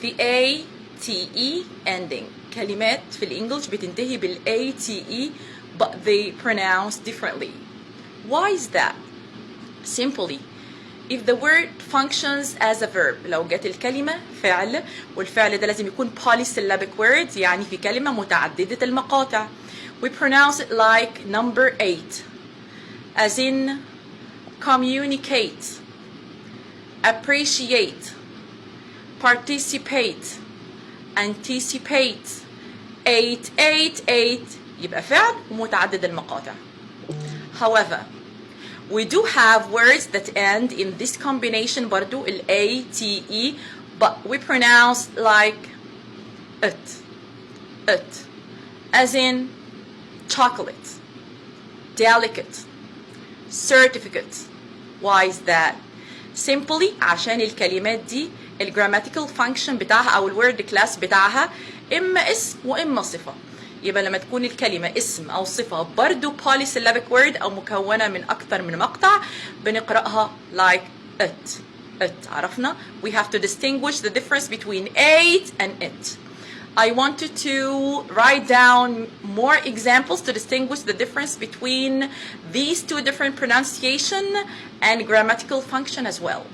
the ATE ending. كلمات في الإنجليش بتنتهي بال ATE but they pronounce differently. Why is that? Simply, if the word functions as a verb, لو جت الكلمة فعل والفعل ده لازم يكون polysyllabic word يعني في كلمة متعددة المقاطع. We pronounce it like number 8 as in communicate, appreciate, participate, anticipate. 8 8 8 يبقى فعل متعدد المقاطع. However, we do have words that end in this combination برضو ال ATE but we pronounce like it as in chocolate, delicate, certificate. Why is that? Simply عشان الكلمات دي الجراماتيكال فانكشن بتاعها او الورد كلاس بتاعها اما اسم واما صفه. يبقى لما تكون الكلمه اسم او صفه برضو polysyllabic word او مكونه من اكتر من مقطع بنقراها like it. عرفنا؟ We have to distinguish the difference between it and it. I wanted to write down more examples to distinguish the difference between these two different pronunciation and grammatical function as well.